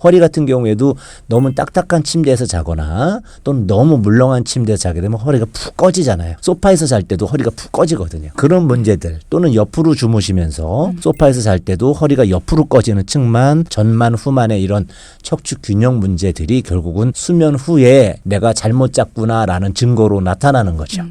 허리 같은 경우에도 너무 딱딱한 침대에서 자거나 또는 너무 물렁한 침대에서 자게 되면 허리가 푹 꺼지잖아요. 소파에서 잘 때도 허리가 푹 꺼지거든요. 그런 문제들 또는 옆으로 주무시면서 소파에서 잘 때도 허리가 옆으로 꺼지는 측만, 전만, 후만의 이런 척추 균형 문제들이 결국은 수면 후에 내가 잘못 잤구나라는 증거로 나타나는 거죠.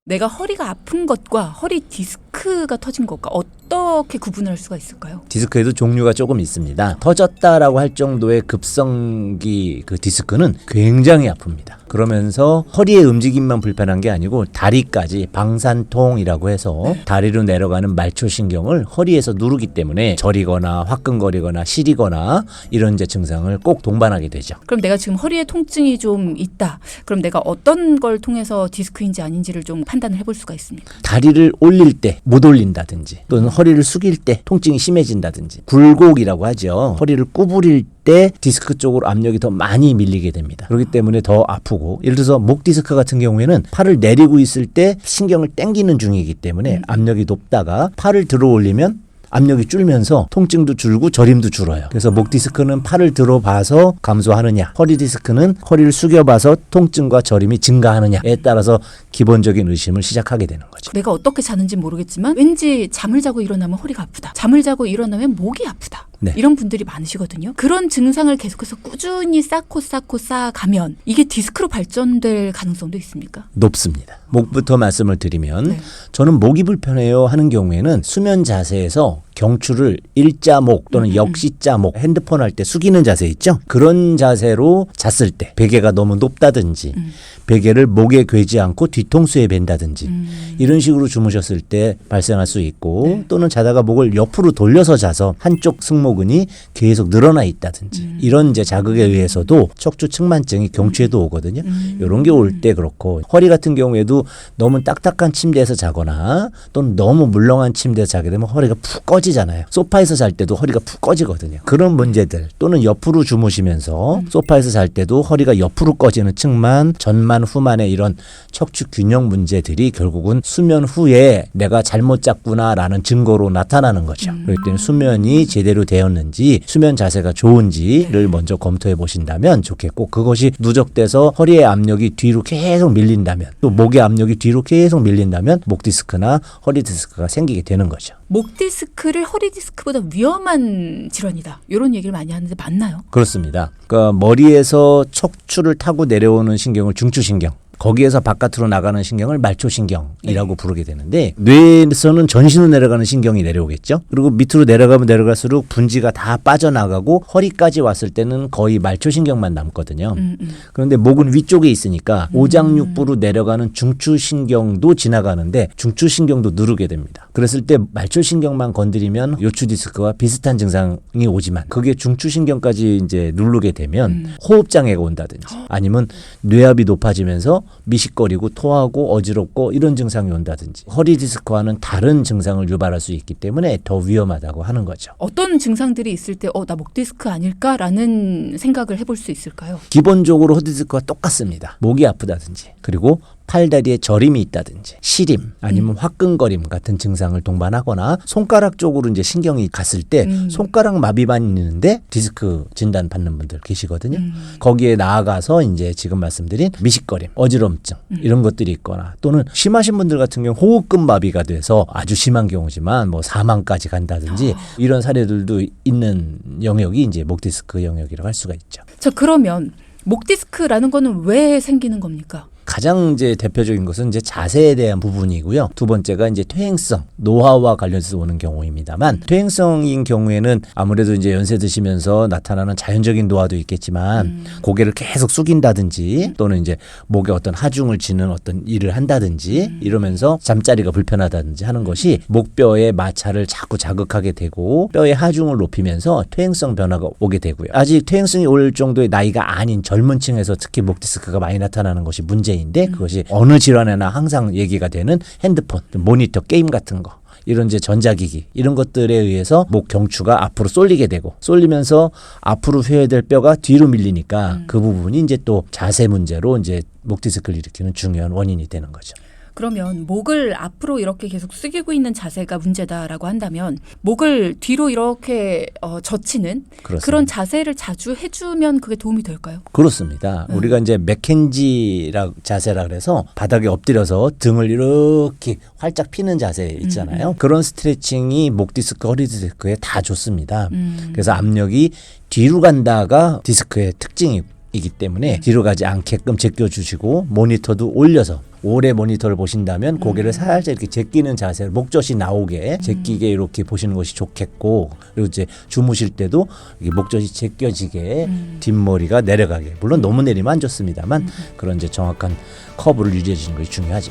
내가 허리가 아픈 것과 허리 디스크가 터진 것과 어떻게 구분할 수가 있을까요? 디스크에도 종류가 조금 있습니다. 터졌다라고 할 정도의 급성기 그 디스크는 굉장히 아픕니다. 그러면서 허리의 움직임만 불편한 게 아니고 다리까지 방산통이라고 해서 다리로 내려가는 말초신경을 허리에서 누르기 때문에 저리거나 화끈거리거나 시리거나 이런 이제 증상을 꼭 동반하게 되죠. 그럼 내가 지금 허리에 통증이 좀 있다. 그럼 내가 어떤 걸 통해서 디스크인지 아닌지를 좀 판단을 해볼 수가 있습니까? 다리를 올릴 때 못 올린다든지 또는 허리를 숙일 때 통증이 심해진다든지 굴곡이라고 하죠. 허리를 구부릴 때 디스크 쪽으로 압력이 더 많이 밀리게 됩니다. 그렇기 때문에 더 아프고 예를 들어서 목 디스크 같은 경우에는 팔을 내리고 있을 때 신경을 당기는 중이기 때문에 압력이 높다가 팔을 들어 올리면 압력이 줄면서 통증도 줄고 저림도 줄어요. 그래서 목 디스크는 팔을 들어봐서 감소하느냐, 허리 디스크는 허리를 숙여봐서 통증과 저림이 증가하느냐에 따라서 기본적인 의심을 시작하게 되는 거죠. 내가 어떻게 자는지 모르겠지만 왠지 잠을 자고 일어나면 허리가 아프다. 잠을 자고 일어나면 목이 아프다. 네. 이런 분들이 많으시거든요. 그런 증상을 계속해서 꾸준히 쌓아가면 이게 디스크로 발전될 가능성도 있습니까? 높습니다. 목부터 말씀을 드리면 네. 저는 목이 불편해요 하는 경우에는 수면 자세에서 경추를 일자목 또는 역시자목, 핸드폰 할 때 숙이는 자세 있죠? 그런 자세로 잤을 때 베개가 너무 높다든지 베개를 목에 괴지 않고 뒤통수에 벤다든지 이런 식으로 주무셨을 때 발생할 수 있고 또는 자다가 목을 옆으로 돌려서 자서 한쪽 승모근이 계속 늘어나 있다든지 이런 이제 자극에 의해서도 척추 측만증이 경추에도 오거든요. 이런 게 올 때 그렇고 허리 같은 경우에도 너무 딱딱한 침대에서 자거나 또는 너무 물렁한 침대에서 자게 되면 허리가 푹 꺼지잖아요. 소파에서 잘 때도 허리가 푹 꺼지거든요. 그런 문제들 또는 옆으로 주무시면서 소파에서 잘 때도 허리가 옆으로 꺼지는 측만, 전만, 후만의 이런 척추 균형 문제들이 결국은 수면 후에 내가 잘못 잤구나라는 증거로 나타나는 거죠. 그렇기 때문에 수면이 제대로 되었는지 수면 자세가 좋은지를 먼저 검토해 보신다면 좋겠고 그것이 누적돼서 허리의 압력이 뒤로 계속 밀린다면 또 목의 압력이 뒤로 계속 밀린다면 목 디스크나 허리 디스크가 생기게 되는 거죠. 목 디스크를 허리 디스크보다 위험한 질환이다. 이런 얘기를 많이 하는데 맞나요? 그렇습니다. 그러니까 머리에서 척추를 타고 내려오는 신경을 중추신경, 거기에서 바깥으로 나가는 신경을 말초신경이라고 부르게 되는데 뇌에서는 전신으로 내려가는 신경이 내려오겠죠. 그리고 밑으로 내려가면 내려갈수록 분지가 다 빠져나가고 허리까지 왔을 때는 거의 말초신경만 남거든요. 그런데 목은 위쪽에 있으니까 오장육부로 내려가는 중추신경도 지나가는데 중추신경도 누르게 됩니다. 그랬을 때 말초신경만 건드리면 요추 디스크와 비슷한 증상이 오지만 그게 중추신경까지 이제 누르게 되면 호흡장애가 온다든지 아니면 뇌압이 높아지면서 미식거리고 토하고 어지럽고 이런 증상이 온다든지 허리 디스크와는 다른 증상을 유발할 수 있기 때문에 더 위험하다고 하는 거죠. 어떤 증상들이 있을 때 나 목 디스크 아닐까라는 생각을 해볼 수 있을까요? 기본적으로 허리 디스크와 똑같습니다. 목이 아프다든지 그리고 팔다리에 저림이 있다든지 시림 아니면 화끈거림 같은 증상을 동반하거나 손가락 쪽으로 이제 신경이 갔을 때 손가락 마비만 있는데 디스크 진단 받는 분들 계시거든요. 거기에 나아가서 이제 지금 말씀드린 미식거림, 어지럼증 이런 것들이 있거나 또는 심하신 분들 같은 경우 호흡근 마비가 돼서 아주 심한 경우지만 뭐 사망까지 간다든지 이런 사례들도 있는 영역이 이제 목 디스크 영역이라고 할 수가 있죠. 자, 그러면 목 디스크라는 거는 왜 생기는 겁니까? 가장 이제 대표적인 것은 이제 자세에 대한 부분이고요. 두 번째가 이제 퇴행성, 노화와 관련해서 오는 경우입니다만 퇴행성인 경우에는 아무래도 이제 연세 드시면서 나타나는 자연적인 노화도 있겠지만 고개를 계속 숙인다든지 또는 이제 목에 어떤 하중을 지는 어떤 일을 한다든지 이러면서 잠자리가 불편하다든지 하는 것이 목뼈의 마찰을 자꾸 자극하게 되고 뼈의 하중을 높이면서 퇴행성 변화가 오게 되고요. 아직 퇴행성이 올 정도의 나이가 아닌 젊은 층에서 특히 목 디스크가 많이 나타나는 것이 문제인데 그것이 어느 질환에나 항상 얘기가 되는 핸드폰, 모니터, 게임 같은 거 이런 이제 전자기기 이런 것들에 의해서 목 경추가 앞으로 쏠리게 되고 쏠리면서 앞으로 회회될 뼈가 뒤로 밀리니까 그 부분이 이제 또 자세 문제로 이제 목 디스크를 일으키는 중요한 원인이 되는 거죠. 그러면 목을 앞으로 이렇게 계속 숙이고 있는 자세가 문제다라고 한다면 목을 뒤로 이렇게 젖히는 그렇습니다. 그런 자세를 자주 해주면 그게 도움이 될까요? 그렇습니다. 우리가 이제 맥켄지라 자세라 그래서 바닥에 엎드려서 등을 이렇게 활짝 피는 자세 있잖아요. 그런 스트레칭이 목 디스크, 허리 디스크에 다 좋습니다. 그래서 압력이 뒤로 간다가 디스크의 특징이기 때문에 뒤로 가지 않게끔 제껴주시고 모니터도 올려서 오래 모니터를 보신다면 고개를 살짝 이렇게 제끼는 자세로 목젖이 나오게 제끼게 이렇게 보시는 것이 좋겠고, 그리고 이제 주무실 때도 이게 목젖이 제껴지게 뒷머리가 내려가게, 물론 너무 내리면 안 좋습니다만 그런 이제 정확한 커브를 유지해 주시는 것이 중요하죠.